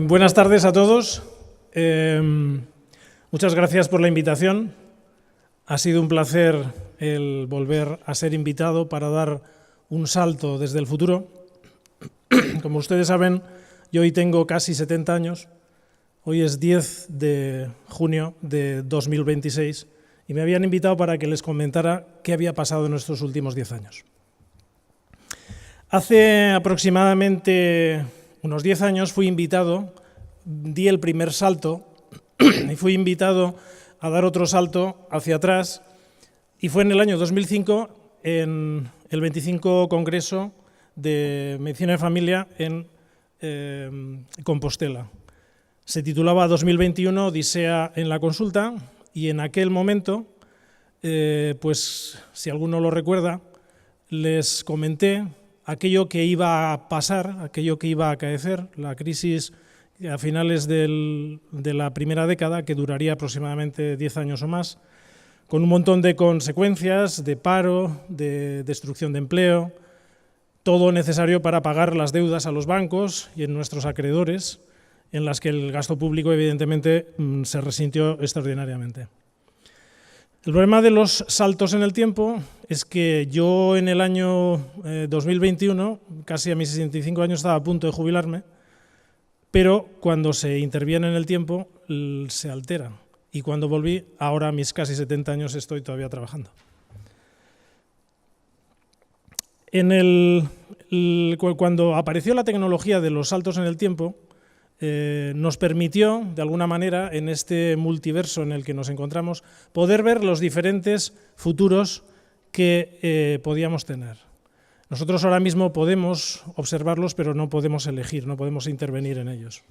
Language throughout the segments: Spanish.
Buenas tardes a todos. Muchas gracias por la invitación. Ha sido un placer el volver a ser invitado para dar un salto desde el futuro. Como ustedes saben, yo hoy tengo casi 70 años. Hoy es 10 de junio de 2026 y me habían invitado para que les comentara qué había pasado en estos últimos 10 años. Hace aproximadamente unos 10 años fui invitado, di el primer salto y fui invitado a dar otro salto hacia atrás, y fue en el año 2005 en el 25 Congreso de Medicina de Familia en Compostela. Se titulaba 2021 Odisea en la consulta, y en aquel momento, pues si alguno lo recuerda, les comenté aquello que iba a pasar, aquello que iba a acaecer, la crisis a finales de la primera década, que duraría aproximadamente 10 años o más, con un montón de consecuencias, de paro, de destrucción de empleo, todo necesario para pagar las deudas a los bancos y en nuestros acreedores, en las que el gasto público evidentemente se resintió extraordinariamente. El problema de los saltos en el tiempo es que yo en el año 2021, casi a mis 65 años, estaba a punto de jubilarme, pero cuando se interviene en el tiempo se altera. Y cuando volví, ahora a mis casi 70 años, estoy todavía trabajando. Cuando apareció la tecnología de los saltos en el tiempo, nos permitió, de alguna manera, en este multiverso en el que nos encontramos, poder ver los diferentes futuros que podíamos tener. Nosotros ahora mismo podemos observarlos, pero no podemos elegir, no podemos intervenir en ellos.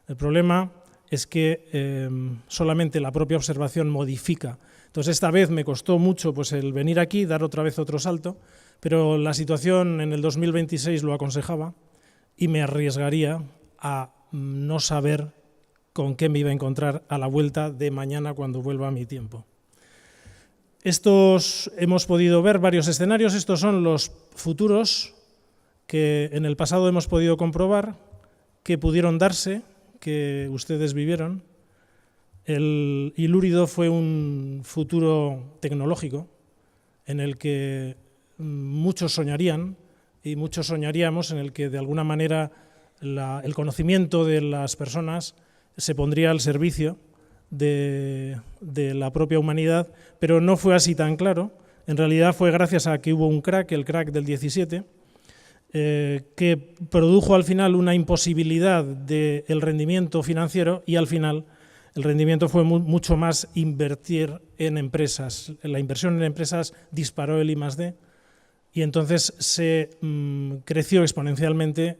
El problema es que solamente la propia observación modifica. Entonces, esta vez me costó mucho pues, el venir aquí, dar otra vez otro salto, pero la situación en el 2026 lo aconsejaba y me arriesgaría a no saber con qué me iba a encontrar a la vuelta de mañana cuando vuelva a mi tiempo. Hemos podido ver varios escenarios. Estos son los futuros que en el pasado hemos podido comprobar, que pudieron darse, que ustedes vivieron. El Ilúrido fue un futuro tecnológico en el que muchos soñarían y muchos soñaríamos, en el que de alguna manera el conocimiento de las personas se pondría al servicio de la propia humanidad, pero no fue así tan claro. En realidad fue gracias a que hubo un crack, el crack del 17, que produjo al final una imposibilidad del rendimiento financiero, y al final el rendimiento fue mucho más invertir en empresas. La inversión en empresas disparó el I+D, y entonces se creció exponencialmente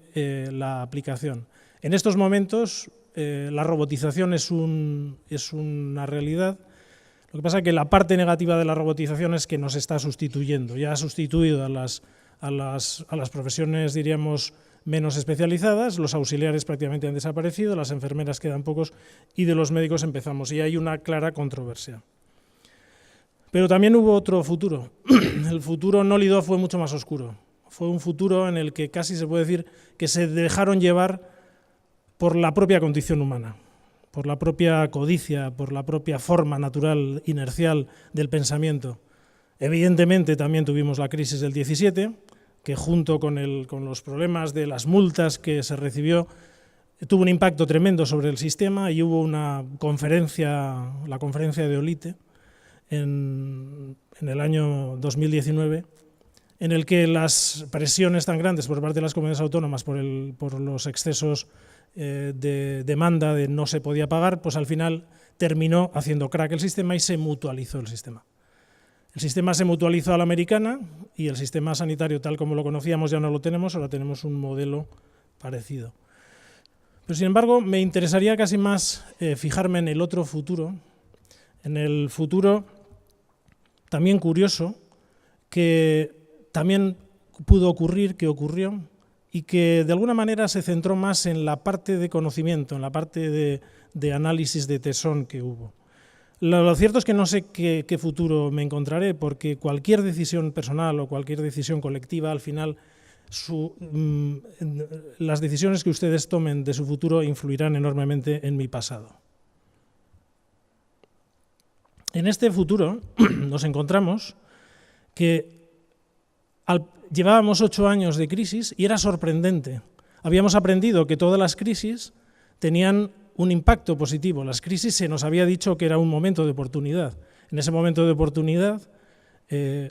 la aplicación. En estos momentos la robotización es una realidad. Lo que pasa es que la parte negativa de la robotización es que nos está sustituyendo. Ya ha sustituido a las profesiones, diríamos, menos especializadas. Los auxiliares prácticamente han desaparecido, las enfermeras quedan pocos, y de los médicos empezamos. Y hay una clara controversia. Pero también hubo otro futuro. El futuro Nólido fue mucho más oscuro. Fue un futuro en el que casi se puede decir que se dejaron llevar por la propia condición humana, por la propia codicia, por la propia forma natural, inercial del pensamiento. Evidentemente también tuvimos la crisis del 17, que junto con los problemas de las multas que se recibió, tuvo un impacto tremendo sobre el sistema, y hubo una conferencia, la conferencia de Olite, en el año 2019, en el que las presiones tan grandes por parte de las comunidades autónomas por los excesos de demanda, de no se podía pagar, pues al final terminó haciendo crack el sistema y se mutualizó el sistema. El sistema se mutualizó a la americana, y el sistema sanitario tal como lo conocíamos ya no lo tenemos, ahora tenemos un modelo parecido. Pero sin embargo me interesaría casi más fijarme en el otro futuro, en el futuro también curioso, que también pudo ocurrir, que ocurrió, y que de alguna manera se centró más en la parte de conocimiento, en la parte de análisis de tesón que hubo. Lo cierto es que no sé qué futuro me encontraré, porque cualquier decisión personal o cualquier decisión colectiva al final las decisiones que ustedes tomen de su futuro influirán enormemente en mi pasado. En este futuro nos encontramos que llevábamos 8 años de crisis y era sorprendente. Habíamos aprendido que todas las crisis tenían un impacto positivo. Las crisis se nos había dicho que era un momento de oportunidad. En ese momento de oportunidad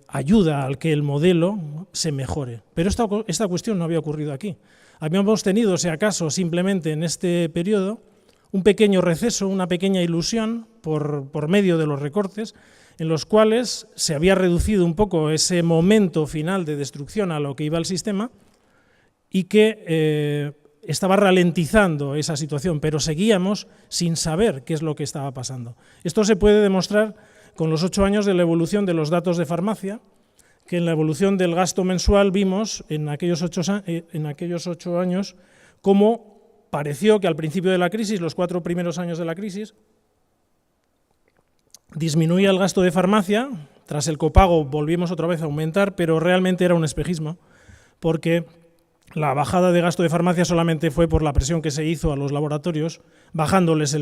ayuda al que el modelo se mejore. Pero esta cuestión no había ocurrido aquí. Habíamos tenido, si acaso, simplemente en este periodo, un pequeño receso, una pequeña ilusión por medio de los recortes, en los cuales se había reducido un poco ese momento final de destrucción a lo que iba el sistema y que estaba ralentizando esa situación, pero seguíamos sin saber qué es lo que estaba pasando. Esto se puede demostrar con los 8 años de la evolución de los datos de farmacia, que en la evolución del gasto mensual vimos en aquellos 8 años cómo pareció que al principio de la crisis, los 4 primeros años de la crisis, disminuía el gasto de farmacia, tras el copago volvimos otra vez a aumentar, pero realmente era un espejismo, porque la bajada de gasto de farmacia solamente fue por la presión que se hizo a los laboratorios, bajándoles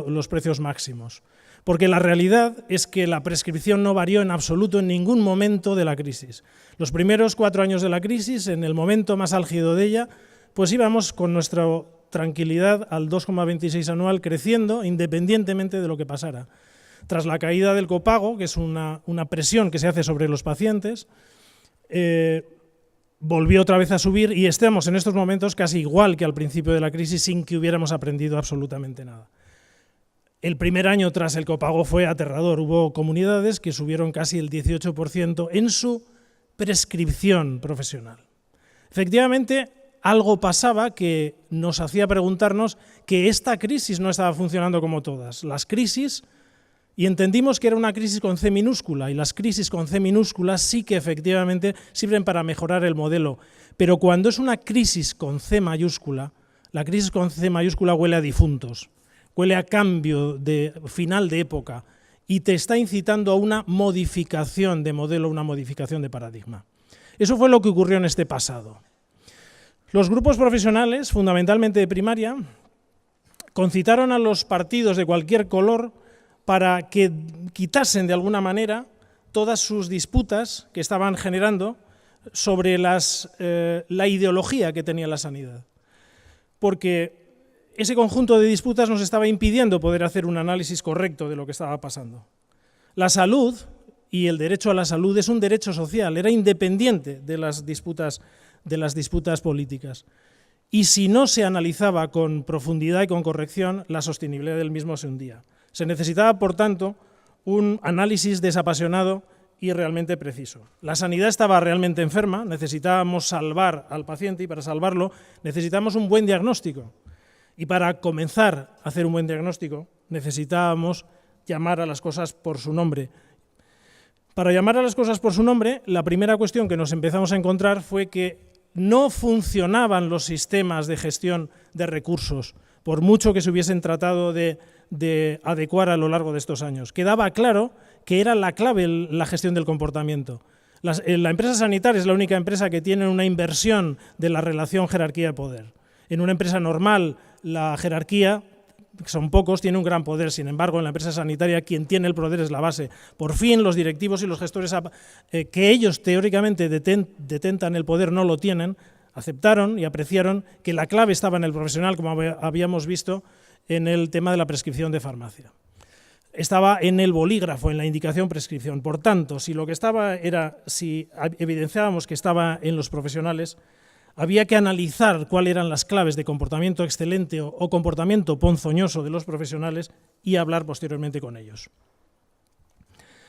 los precios máximos. Porque la realidad es que la prescripción no varió en absoluto en ningún momento de la crisis. Los primeros 4 años de la crisis, en el momento más álgido de ella, pues íbamos con nuestra tranquilidad al 2,26 anual creciendo independientemente de lo que pasara. Tras la caída del copago, que es una presión que se hace sobre los pacientes, volvió otra vez a subir y estamos en estos momentos casi igual que al principio de la crisis sin que hubiéramos aprendido absolutamente nada. El primer año tras el copago fue aterrador. Hubo comunidades que subieron casi el 18% en su prescripción profesional. Efectivamente, algo pasaba que nos hacía preguntarnos que esta crisis no estaba funcionando como todas. Las crisis, y entendimos que era una crisis con C minúscula, y las crisis con C minúscula sí que efectivamente sirven para mejorar el modelo. Pero cuando es una crisis con C mayúscula, la crisis con C mayúscula huele a difuntos. Huele a cambio de final de época y te está incitando a una modificación de modelo, una modificación de paradigma. Eso fue lo que ocurrió en este pasado. Los grupos profesionales, fundamentalmente de primaria, concitaron a los partidos de cualquier color para que quitasen de alguna manera todas sus disputas que estaban generando sobre la ideología que tenía la sanidad. Porque ese conjunto de disputas nos estaba impidiendo poder hacer un análisis correcto de lo que estaba pasando. La salud y el derecho a la salud es un derecho social, era independiente de las disputas políticas. Y si no se analizaba con profundidad y con corrección, la sostenibilidad del mismo se hundía. Se necesitaba, por tanto, un análisis desapasionado y realmente preciso. La sanidad estaba realmente enferma, necesitábamos salvar al paciente y para salvarlo necesitamos un buen diagnóstico. Y para comenzar a hacer un buen diagnóstico necesitábamos llamar a las cosas por su nombre. Para llamar a las cosas por su nombre, la primera cuestión que nos empezamos a encontrar fue que no funcionaban los sistemas de gestión de recursos, por mucho que se hubiesen tratado de adecuar a lo largo de estos años. Quedaba claro que era la clave la gestión del comportamiento. La empresa sanitaria es la única empresa que tiene una inversión de la relación jerarquía-poder. En una empresa normal, la jerarquía, que son pocos, tiene un gran poder. Sin embargo, en la empresa sanitaria, quien tiene el poder es la base. Por fin, los directivos y los gestores, que ellos teóricamente detentan el poder, no lo tienen, aceptaron y apreciaron que la clave estaba en el profesional, como habíamos visto en el tema de la prescripción de farmacia. Estaba en el bolígrafo, en la indicación prescripción. Por tanto, si evidenciábamos que estaba en los profesionales, había que analizar cuáles eran las claves de comportamiento excelente o comportamiento ponzoñoso de los profesionales y hablar posteriormente con ellos.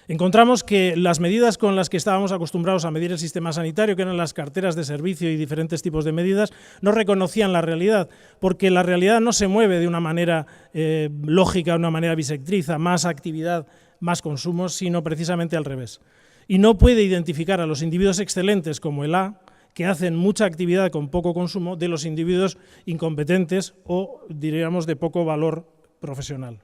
Encontramos que las medidas con las que estábamos acostumbrados a medir el sistema sanitario, que eran las carteras de servicio y diferentes tipos de medidas, no reconocían la realidad, porque la realidad no se mueve de una manera lógica, de una manera bisectriza, más actividad, más consumo, sino precisamente al revés. Y no puede identificar a los individuos excelentes como el A, que hacen mucha actividad con poco consumo, de los individuos incompetentes o, diríamos, de poco valor profesional.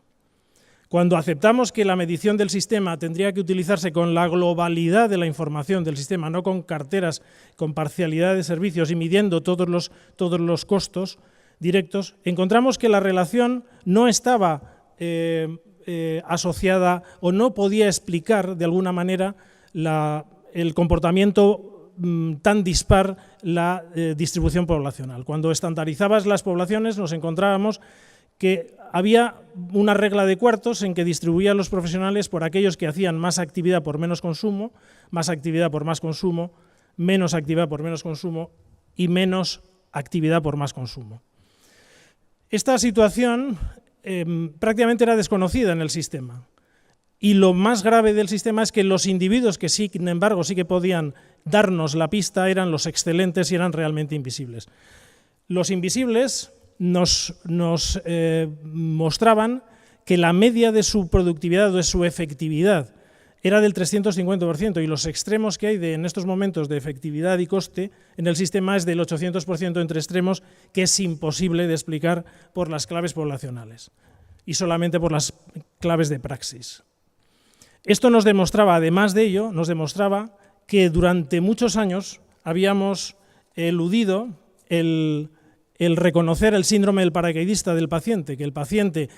Cuando aceptamos que la medición del sistema tendría que utilizarse con la globalidad de la información del sistema, no con carteras, con parcialidad de servicios y midiendo todos los costos directos, encontramos que la relación no estaba asociada o no podía explicar de alguna manera el comportamiento tan dispar, la distribución poblacional. Cuando estandarizabas las poblaciones nos encontrábamos que había una regla de cuartos en que distribuían los profesionales por aquellos que hacían más actividad por menos consumo, más actividad por más consumo, menos actividad por menos consumo y menos actividad por más consumo. Esta situación prácticamente era desconocida en el sistema. Y lo más grave del sistema es que los individuos que sin embargo sí que podían darnos la pista eran los excelentes y eran realmente invisibles. Los invisibles nos mostraban que la media de su productividad o de su efectividad era del 350% y los extremos que hay en estos momentos de efectividad y coste en el sistema es del 800% entre extremos, que es imposible de explicar por las claves poblacionales y solamente por las claves de praxis. Esto nos demostraba, además de ello, nos demostraba que durante muchos años habíamos eludido el reconocer el síndrome del paracaidista del paciente, que el paciente,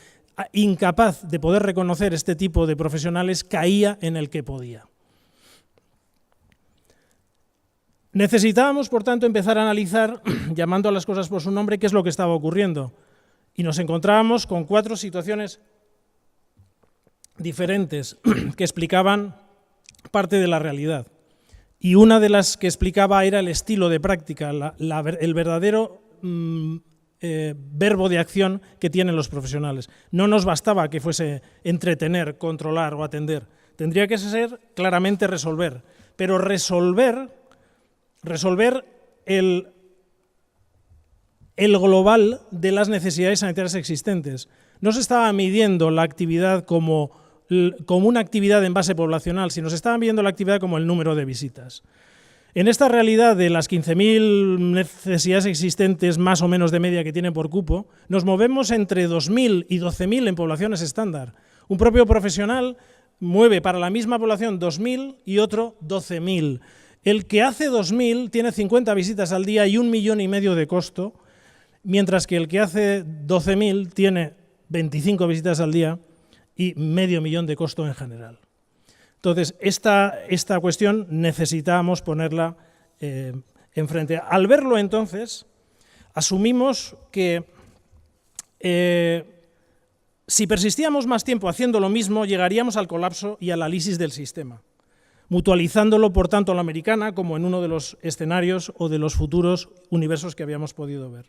incapaz de poder reconocer este tipo de profesionales, caía en el que podía. Necesitábamos, por tanto, empezar a analizar, llamando a las cosas por su nombre, qué es lo que estaba ocurriendo. Y nos encontrábamos con 4 situaciones diferentes que explicaban parte de la realidad. Y una de las que explicaba era el estilo de práctica, el verdadero verbo de acción que tienen los profesionales. No nos bastaba que fuese entretener, controlar o atender. Tendría que ser claramente resolver. Pero resolver el global de las necesidades sanitarias existentes. No se estaba midiendo la actividad como una actividad en base poblacional, sino se estaba midiendo la actividad como el número de visitas. En esta realidad de las 15.000 necesidades existentes más o menos de media que tienen por cupo, nos movemos entre 2.000 y 12.000 en poblaciones estándar. Un propio profesional mueve para la misma población 2.000 y otro 12.000. El que hace 2.000 tiene 50 visitas al día y 1,5 millones de costo, mientras que el que hace 12.000 tiene 25 visitas al día y 500.000 de costo en general. Entonces, esta cuestión necesitábamos ponerla enfrente. Al verlo, entonces, asumimos que si persistíamos más tiempo haciendo lo mismo, llegaríamos al colapso y a la lisis del sistema, mutualizándolo, por tanto, a la americana, como en uno de los escenarios o de los futuros universos que habíamos podido ver.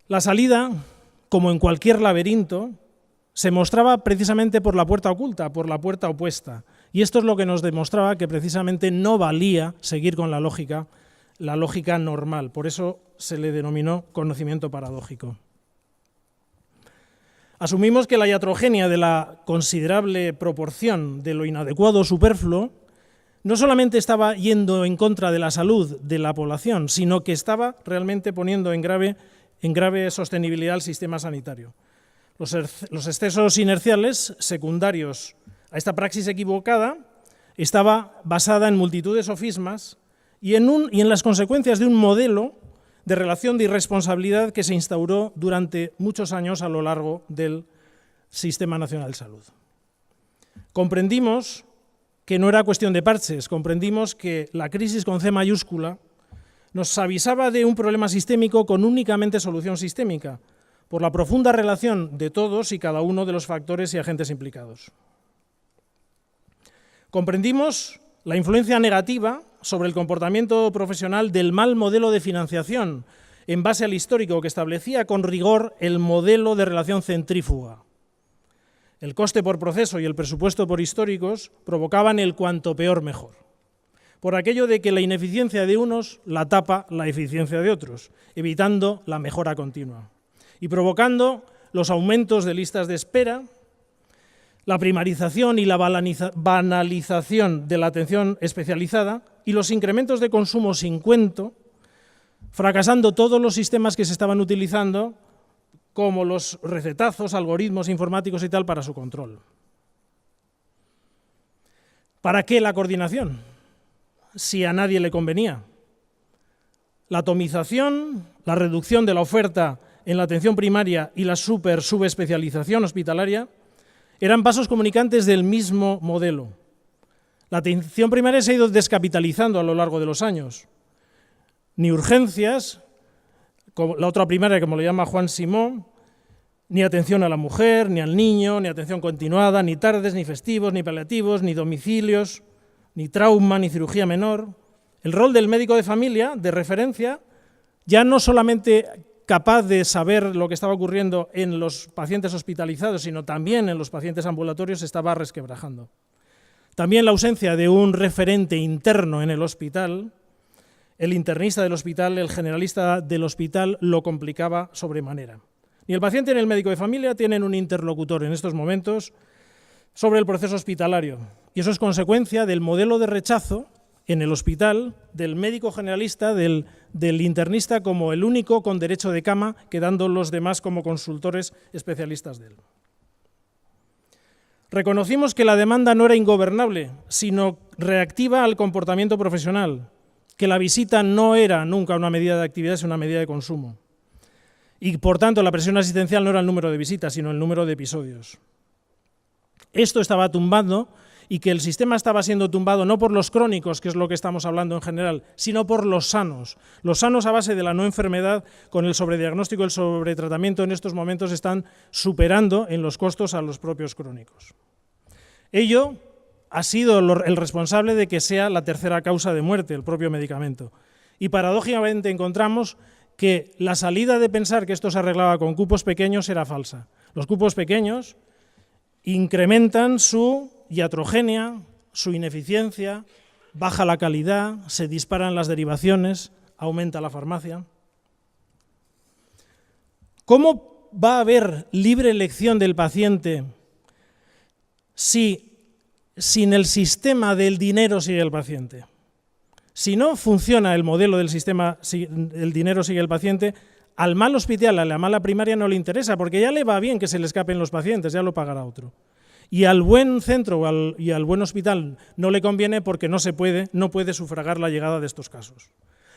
La salida, como en cualquier laberinto, se mostraba precisamente por la puerta oculta, por la puerta opuesta. Y esto es lo que nos demostraba que precisamente no valía seguir con la lógica normal. Por eso se le denominó conocimiento paradójico. Asumimos que la iatrogenia de la considerable proporción de lo inadecuado o superfluo no solamente estaba yendo en contra de la salud de la población, sino que estaba realmente poniendo en grave sostenibilidad el sistema sanitario. Los excesos inerciales secundarios a esta praxis equivocada estaba basada en multitud de sofismas y en las consecuencias de un modelo de relación de irresponsabilidad que se instauró durante muchos años a lo largo del Sistema Nacional de Salud. Comprendimos que no era cuestión de parches, comprendimos que la crisis con C mayúscula nos avisaba de un problema sistémico con únicamente solución sistémica, por la profunda relación de todos y cada uno de los factores y agentes implicados. Comprendimos la influencia negativa sobre el comportamiento profesional del mal modelo de financiación en base al histórico que establecía con rigor el modelo de relación centrífuga. El coste por proceso y el presupuesto por históricos provocaban el cuanto peor mejor, por aquello de que la ineficiencia de unos la tapa la eficiencia de otros, evitando la mejora continua y provocando los aumentos de listas de espera, la primarización y la banalización de la atención especializada y los incrementos de consumo sin cuento, fracasando todos los sistemas que se estaban utilizando como los recetazos, algoritmos informáticos y tal para su control. ¿Para qué la coordinación? Si a nadie le convenía. La atomización, la reducción de la oferta en la atención primaria y la subespecialización hospitalaria eran vasos comunicantes del mismo modelo. La atención primaria se ha ido descapitalizando a lo largo de los años. Ni urgencias, como la otra primaria, como lo llama Juan Simón, ni atención a la mujer, ni al niño, ni atención continuada, ni tardes, ni festivos, ni paliativos, ni domicilios, ni trauma, ni cirugía menor. El rol del médico de familia, de referencia, ya no solamente capaz de saber lo que estaba ocurriendo en los pacientes hospitalizados, sino también en los pacientes ambulatorios, se estaba resquebrajando. También la ausencia de un referente interno en el hospital, el internista del hospital, el generalista del hospital, lo complicaba sobremanera. Ni el paciente ni el médico de familia tienen un interlocutor en estos momentos sobre el proceso hospitalario. Y eso es consecuencia del modelo de rechazo en el hospital del médico generalista, del internista como el único con derecho de cama, quedando los demás como consultores especialistas de él. Reconocimos que la demanda no era ingobernable, sino reactiva al comportamiento profesional, que la visita no era nunca una medida de actividad, sino una medida de consumo. Y por tanto la presión asistencial no era el número de visitas, sino el número de episodios. Esto estaba tumbando y que el sistema estaba siendo tumbado no por los crónicos, que es lo que estamos hablando en general, sino por los sanos. Los sanos a base de la no enfermedad, con el sobrediagnóstico y el sobretratamiento en estos momentos están superando en los costos a los propios crónicos. Ello ha sido el responsable de que sea la tercera causa de muerte, el propio medicamento. Y paradójicamente encontramos que la salida de pensar que esto se arreglaba con cupos pequeños era falsa. Los cupos pequeños incrementan su iatrogenia, su ineficiencia, baja la calidad, se disparan las derivaciones, aumenta la farmacia. ¿Cómo va a haber libre elección del paciente si sin el sistema del dinero sigue el paciente? Si no funciona el modelo del sistema, si el dinero sigue el paciente, al mal hospital, a la mala primaria no le interesa, porque ya le va bien que se le escapen los pacientes, ya lo pagará otro. Y al buen centro y al buen hospital no le conviene porque no puede sufragar la llegada de estos casos.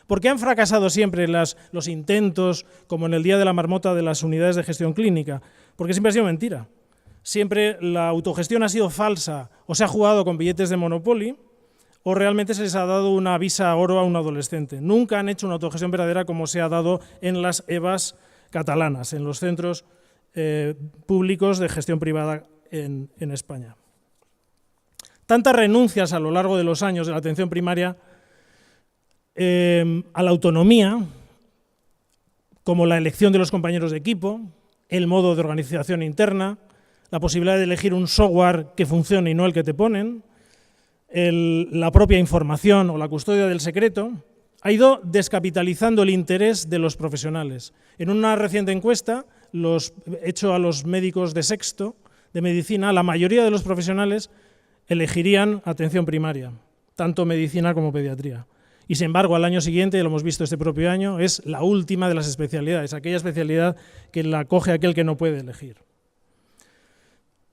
¿Por qué han fracasado siempre los intentos, como en el Día de la Marmota, de las unidades de gestión clínica? Porque siempre ha sido mentira. Siempre la autogestión ha sido falsa, o se ha jugado con billetes de Monopoly, o realmente se les ha dado una visa oro a un adolescente. Nunca han hecho una autogestión verdadera como se ha dado en las EVAs catalanas, en los centros públicos de gestión privada en España. Tantas renuncias a lo largo de los años de la atención primaria a la autonomía, como la elección de los compañeros de equipo, el modo de organización interna, la posibilidad de elegir un software que funcione y no el que te ponen, la propia información o la custodia del secreto, ha ido descapitalizando el interés de los profesionales. En una reciente encuesta, hecho a los médicos de sexto de medicina, la mayoría de los profesionales elegirían atención primaria, tanto medicina como pediatría. Y sin embargo, al año siguiente, lo hemos visto este propio año, es la última de las especialidades, aquella especialidad que la coge aquel que no puede elegir.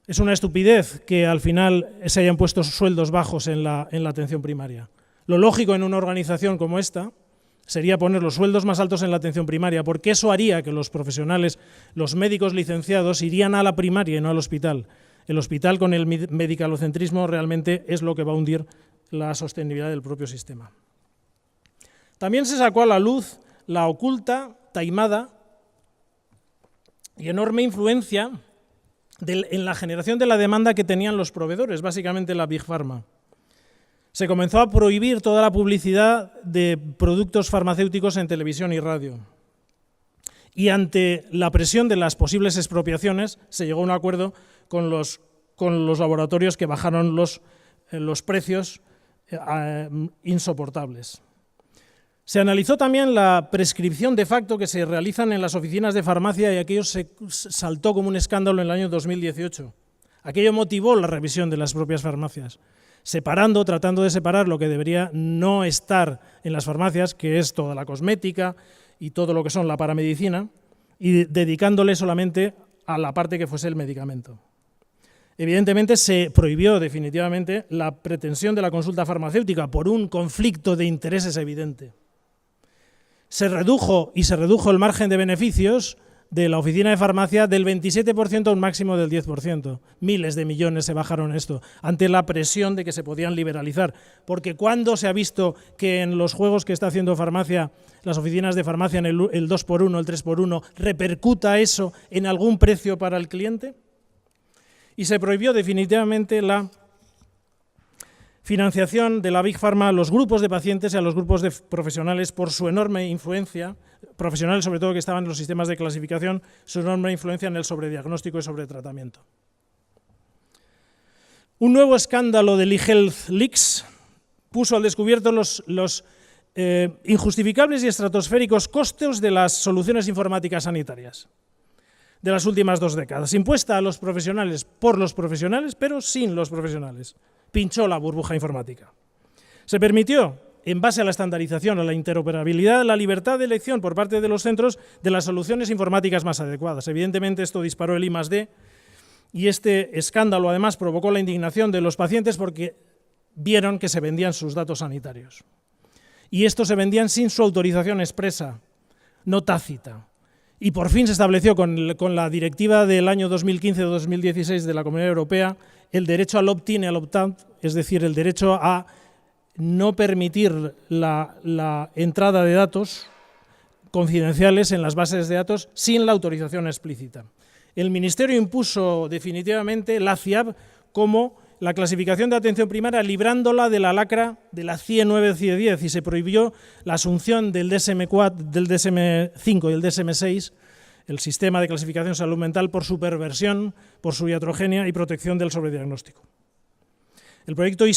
Es una estupidez que al final se hayan puesto sueldos bajos en la atención primaria. Lo lógico en una organización como esta sería poner los sueldos más altos en la atención primaria, porque eso haría que los profesionales, los médicos licenciados, irían a la primaria y no al hospital. El hospital con el medicalocentrismo realmente es lo que va a hundir la sostenibilidad del propio sistema. También se sacó a la luz la oculta, taimada y enorme influencia en la generación de la demanda que tenían los proveedores, básicamente la Big Pharma. Se comenzó a prohibir toda la publicidad de productos farmacéuticos en televisión y radio. Y ante la presión de las posibles expropiaciones, se llegó a un acuerdo con los laboratorios que bajaron los precios insoportables. Se analizó también la prescripción de facto que se realizan en las oficinas de farmacia y aquello se saltó como un escándalo en el año 2018. Aquello motivó la revisión de las propias farmacias, tratando de separar lo que debería no estar en las farmacias, que es toda la cosmética y todo lo que son la paramedicina, y dedicándole solamente a la parte que fuese el medicamento. Evidentemente se prohibió definitivamente la pretensión de la consulta farmacéutica por un conflicto de intereses evidente. Se redujo el margen de beneficios de la oficina de farmacia del 27% a un máximo del 10%. Miles de millones se bajaron esto, ante la presión de que se podían liberalizar. Porque ¿cuándo se ha visto que en los juegos que está haciendo farmacia, las oficinas de farmacia, en el 2x1, el 3x1, repercuta eso en algún precio para el cliente? Y se prohibió definitivamente la financiación de la Big Pharma a los grupos de pacientes y a los grupos de profesionales por su enorme influencia, profesionales sobre todo que estaban en los sistemas de clasificación, su enorme influencia en el sobrediagnóstico y sobretratamiento. Un nuevo escándalo del eHealth Leaks puso al descubierto los injustificables y estratosféricos costes de las soluciones informáticas sanitarias de las últimas 2 décadas, impuesta a los profesionales por los profesionales, pero sin los profesionales. Pinchó la burbuja informática. Se permitió, en base a la estandarización, a la interoperabilidad, la libertad de elección por parte de los centros de las soluciones informáticas más adecuadas. Evidentemente esto disparó el I+D y este escándalo además provocó la indignación de los pacientes porque vieron que se vendían sus datos sanitarios. Y estos se vendían sin su autorización expresa, no tácita. Y por fin se estableció con la directiva del año 2015-2016 de la Comunidad Europea el derecho al opt-in y al opt-out, es decir, el derecho a no permitir la entrada de datos confidenciales en las bases de datos sin la autorización explícita. El Ministerio impuso definitivamente la CIAB como la clasificación de atención primaria, librándola de la lacra de la CIE 9 o CIE 10, y se prohibió la asunción del DSM-4, del DSM-5 y el DSM-6, el sistema de clasificación de salud mental, por su perversión, por su iatrogenia y protección del sobrediagnóstico. El proyecto de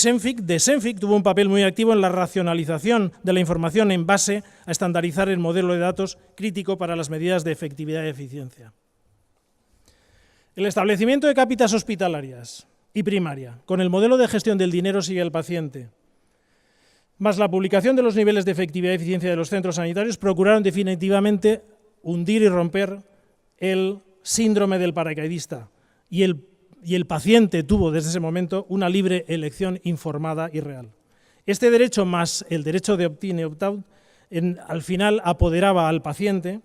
Senfic tuvo un papel muy activo en la racionalización de la información en base a estandarizar el modelo de datos crítico para las medidas de efectividad y eficiencia. El establecimiento de cápitas hospitalarias y primaria, con el modelo de gestión del dinero sigue el paciente, más la publicación de los niveles de efectividad y eficiencia de los centros sanitarios, procuraron definitivamente hundir y romper el síndrome del paracaidista, y el paciente tuvo desde ese momento una libre elección informada y real. Este derecho más el derecho de opt-in y opt-out al final apoderaba al paciente,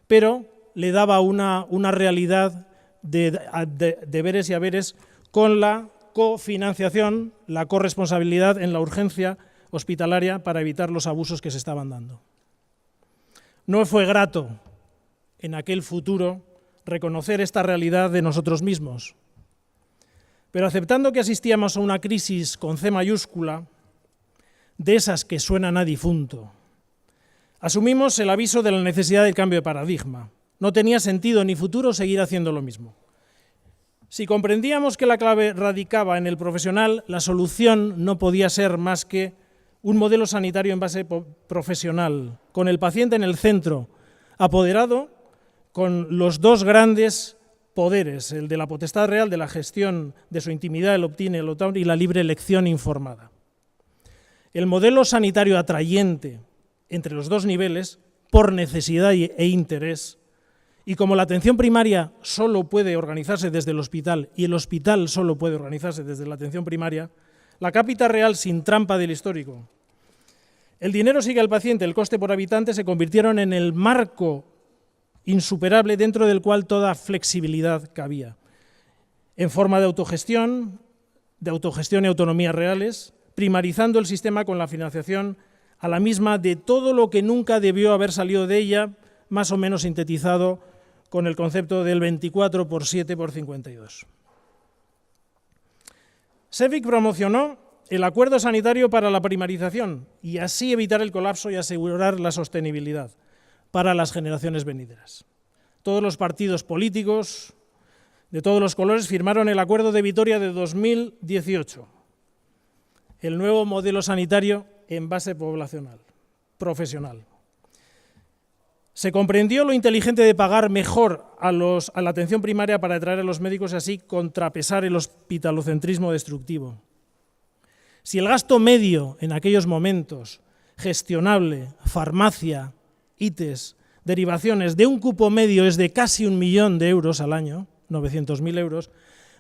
pero le daba una realidad de deberes y haberes con la cofinanciación, la corresponsabilidad en la urgencia hospitalaria para evitar los abusos que se estaban dando. No fue grato en aquel futuro reconocer esta realidad de nosotros mismos, pero aceptando que asistíamos a una crisis con C mayúscula, de esas que suenan a difunto, asumimos el aviso de la necesidad del cambio de paradigma. No tenía sentido ni futuro seguir haciendo lo mismo. Si comprendíamos que la clave radicaba en el profesional, la solución no podía ser más que un modelo sanitario en base profesional, con el paciente en el centro, apoderado con los dos grandes poderes, el de la potestad real de la gestión de su intimidad, el opt-in, el opt-out, y la libre elección informada. El modelo sanitario atrayente entre los dos niveles, por necesidad e interés, y como la atención primaria solo puede organizarse desde el hospital y el hospital solo puede organizarse desde la atención primaria, la cápita real sin trampa del histórico, el dinero sigue al paciente, el coste por habitante, se convirtieron en el marco insuperable dentro del cual toda flexibilidad cabía, en forma de autogestión y autonomía reales, primarizando el sistema con la financiación a la misma de todo lo que nunca debió haber salido de ella, más o menos sintetizado con el concepto del 24 por 7 por 52. Senfic promocionó el acuerdo sanitario para la primarización y así evitar el colapso y asegurar la sostenibilidad para las generaciones venideras. Todos los partidos políticos de todos los colores firmaron el Acuerdo de Vitoria de 2018, el nuevo modelo sanitario en base poblacional, profesional. Se comprendió lo inteligente de pagar mejor a la atención primaria para atraer a los médicos y así contrapesar el hospitalocentrismo destructivo. Si el gasto medio en aquellos momentos, gestionable, farmacia, ITES, derivaciones de un cupo medio es de casi 1 millón de euros al año, 900.000 euros,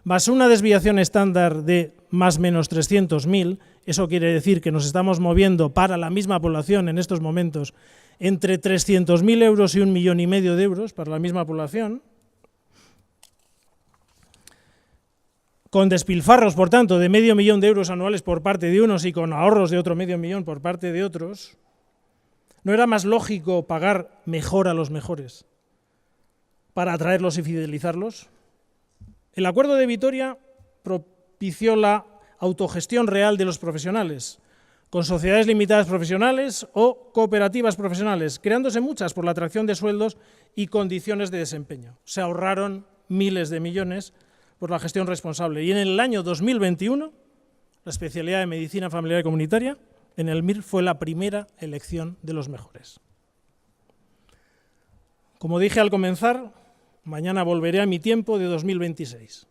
más una desviación estándar de más o menos 300.000, eso quiere decir que nos estamos moviendo para la misma población en estos momentos entre 300.000 euros y 1,5 millones de euros para la misma población, con despilfarros, por tanto, de medio millón de euros anuales por parte de unos y con ahorros de otro medio millón por parte de otros. ¿No era más lógico pagar mejor a los mejores para atraerlos y fidelizarlos? El Acuerdo de Vitoria propició la autogestión real de los profesionales, con sociedades limitadas profesionales o cooperativas profesionales, creándose muchas por la atracción de sueldos y condiciones de desempeño. Se ahorraron miles de millones por la gestión responsable. Y en el año 2021, la especialidad de Medicina Familiar y Comunitaria en el MIR fue la primera elección de los mejores. Como dije al comenzar, mañana volveré a mi tiempo de 2026.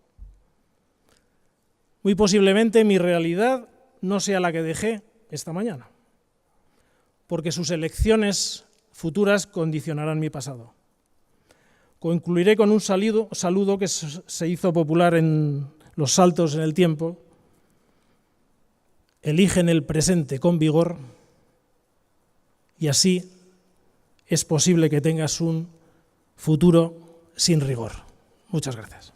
Muy posiblemente mi realidad no sea la que dejé esta mañana, porque sus elecciones futuras condicionarán mi pasado. Concluiré con un saludo que se hizo popular en los saltos en el tiempo. Elige en el presente con vigor y así es posible que tengas un futuro sin rigor. Muchas gracias.